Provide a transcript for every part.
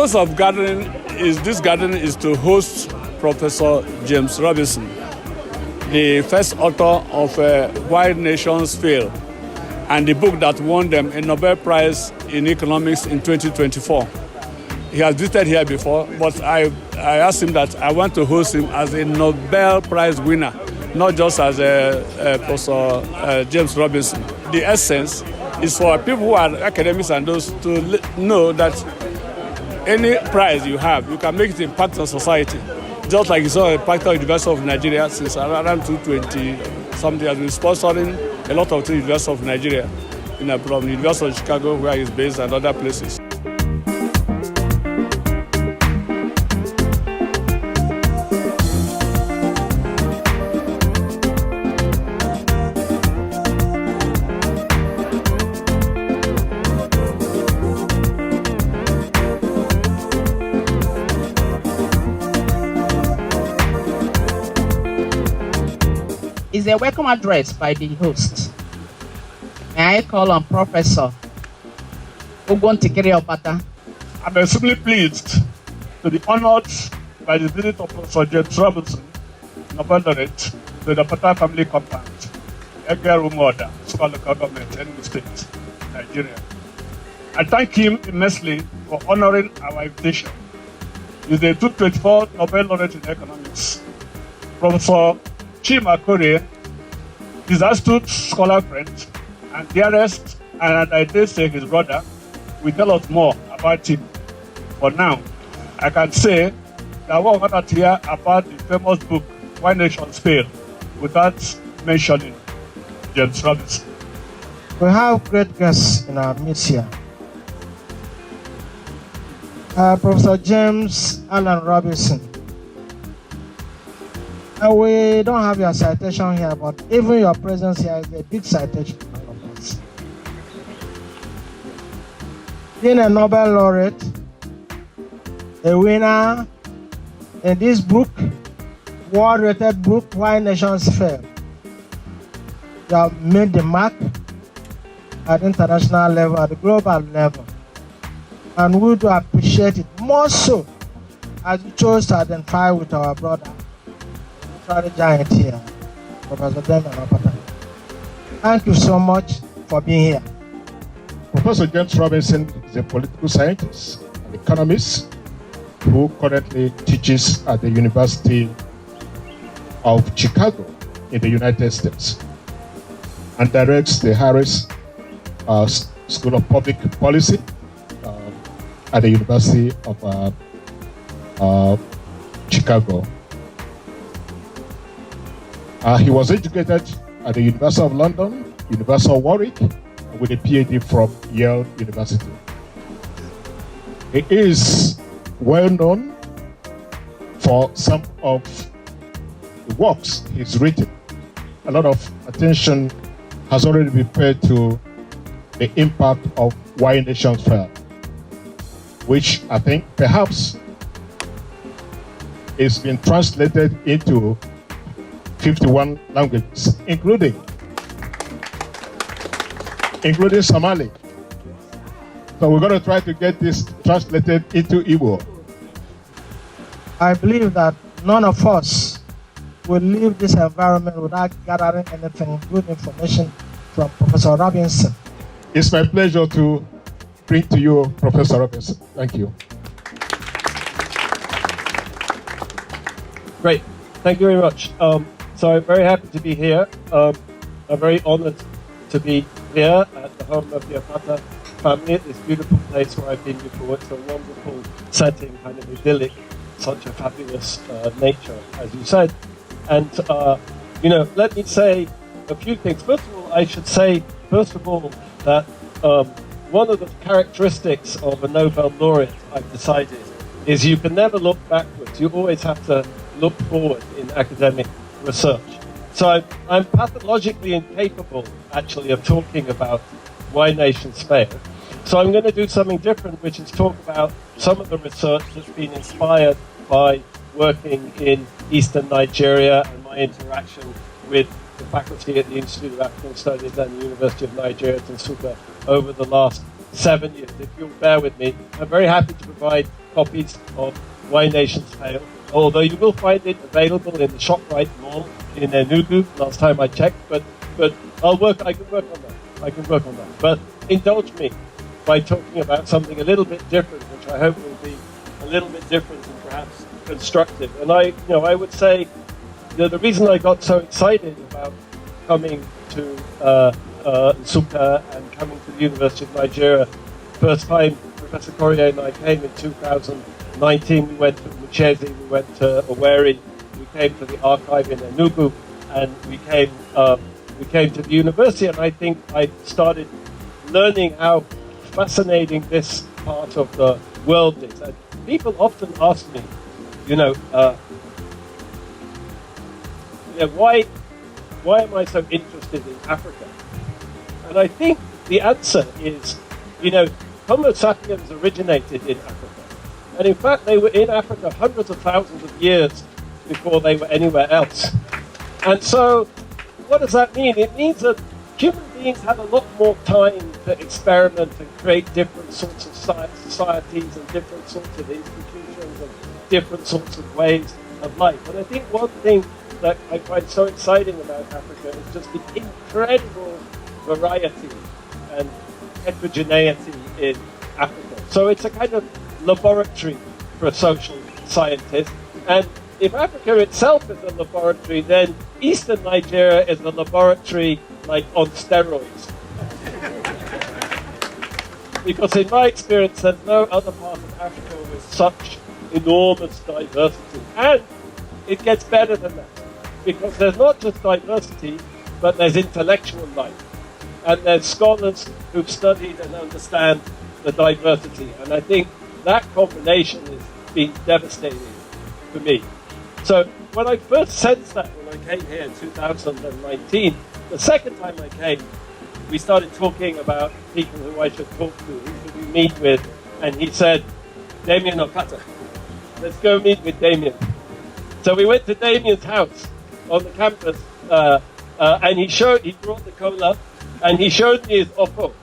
purpose of this gathering is to host Professor James Robinson, the first author of Why Nations Fail, and the book that won them a Nobel Prize in Economics in 2024. He has visited here before, but I asked him that I want to host him as a Nobel Prize winner, not just as Professor James Robinson. The essence is for people who are academics and those to know that any prize you have, you can make it impact on society. Just like you saw Impact on University of Nigeria since around 220 something has been sponsoring a lot of things University of Nigeria, from the University of Chicago where he's based and other places. Is a welcome address by the host. May I call on Professor Ugwuitikiri Opata? I'm extremely pleased to be honored by the visit of Professor James Robinson, Nobel laureate, to the Opata family compound, Egger Umoda, Super Local Government, Enugu State, Nigeria. I thank him immensely for honoring our invitation. He's the 2024 Nobel laureate in economics. Professor Chima Korea, his astute scholar friend, and dearest, and I dare say his brother, will tell us more about him. For now, I can say that one cannot hear about the famous book, Why Nations Fail, without mentioning James Robinson. We have great guests in our midst here. Professor James Allen Robinson. We don't have your citation here, but even your presence here is a big citation for all of us. Being a Nobel laureate, a winner in this book, world-rated book, Why Nations Fail, you have made the mark at international level, at the global level. And we do appreciate it more so as you chose to identify with our brother, giant here, Professor Damian Opata. Thank you so much for being here. Professor James Robinson is a political scientist and economist who currently teaches at the University of Chicago in the United States and directs the Harris School of Public Policy at the University of Chicago. He was educated at the University of London, University of Warwick, with a PhD from Yale University. He is well known for some of the works he's written. A lot of attention has already been paid to the impact of Why Nations Fail, which I think perhaps is been translated into 51 languages, including Somali. So we're going to try to get this translated into Igbo. I believe that none of us will leave this environment without gathering anything, good information from Professor Robinson. It's my pleasure to bring to you Professor Robinson. Thank you. Great. Thank you very much. So I'm very happy to be here. I'm very honored to be here at the home of the Opata family, at this beautiful place where I've been before. It's a wonderful setting, kind of idyllic, such a fabulous nature, as you said. And, let me say a few things. First of all, I should say, that one of the characteristics of a Nobel laureate, I've decided, is you can never look backwards. You always have to look forward in academic research. So I'm pathologically incapable, actually, of talking about why nations fail. So I'm going to do something different, which is talk about some of the research that's been inspired by working in Eastern Nigeria and my interaction with the faculty at the Institute of African Studies and the University of Nigeria at Nsukka over the last 7 years. If you'll bear with me, I'm very happy to provide copies of Why Nations Fail, although you will find it available in the ShopRite mall in Enugu, last time I checked, but I can work on that. But indulge me by talking about something a little bit different, which I hope will be a little bit different and perhaps constructive. And I would say, the reason I got so excited about coming to Nsukka and coming to the University of Nigeria, first time Professor Corrier and I came in 2019, we went to Muchezi, we went to Owerri, we came to the archive in Enugu, and we came to the university, and I think I started learning how fascinating this part of the world is. And people often ask me, why am I so interested in Africa? And I think the answer is, Homo sapiens originated in Africa. And in fact, they were in Africa hundreds of thousands of years before they were anywhere else. And so, what does that mean? It means that human beings had a lot more time to experiment and create different sorts of societies and different sorts of institutions and different sorts of ways of life. And I think one thing that I find so exciting about Africa is just the incredible variety and heterogeneity in Africa. So it's a kind of laboratory for a social scientist. And if Africa itself is a laboratory, then Eastern Nigeria is a laboratory like on steroids. Because in my experience, there's no other part of Africa with such enormous diversity. And it gets better than that. Because there's not just diversity, but there's intellectual life. And there's scholars who've studied and understand the diversity. And I think that combination has been devastating for me. So when I first sensed that when I came here in 2019, the second time I came, we started talking about people who I should talk to, who should we meet with, and he said, Damian Opata, let's go meet with Damian. So we went to Damian's house on the campus, and he brought the cola, and he showed me his Oppo.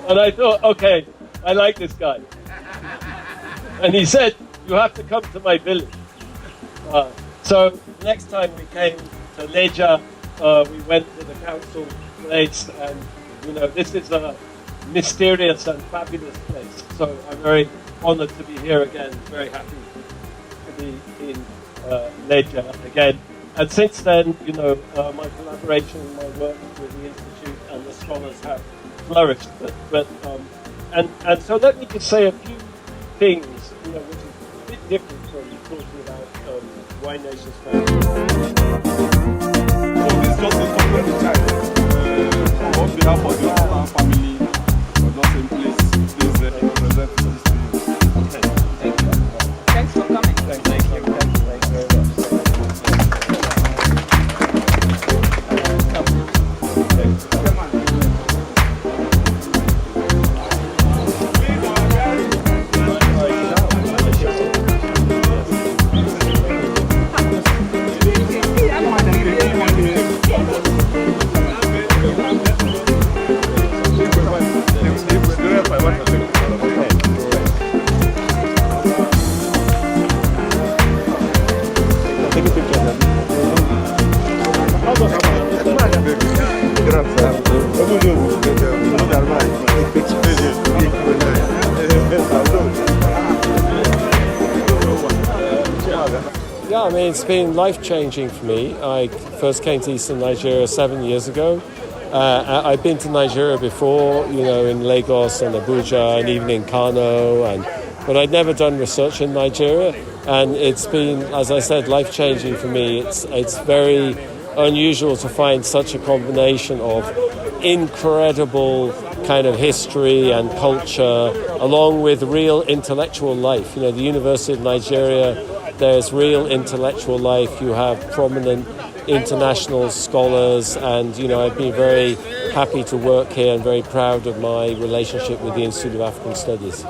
And I thought, okay, I like this guy. And he said, you have to come to my village. So next time we came to Lejje, we went to the council place, and this is a mysterious and fabulous place. So I'm very honored to be here again, very happy to be in Lejje again. And since then, my collaboration and my work with the Institute and the scholars have flourished. And so let me just say a few things, which is a bit different from talking about Why Nations Fail. So this is just a complete child. On behalf of your family, but not in place, please represent this to you. Okay. Thank you. Thanks for coming. Thank you very much. Yeah, I mean, it's been life-changing for me. I first came to Eastern Nigeria 7 years ago. I've been to Nigeria before, in Lagos and Abuja and even in Kano, but I'd never done research in Nigeria. And it's been, as I said, life-changing for me. It's very unusual to find such a combination of incredible kind of history and culture, along with real intellectual life. The University of Nigeria, there's real intellectual life. You have prominent international scholars, and I've been very happy to work here and very proud of my relationship with the Institute of African Studies.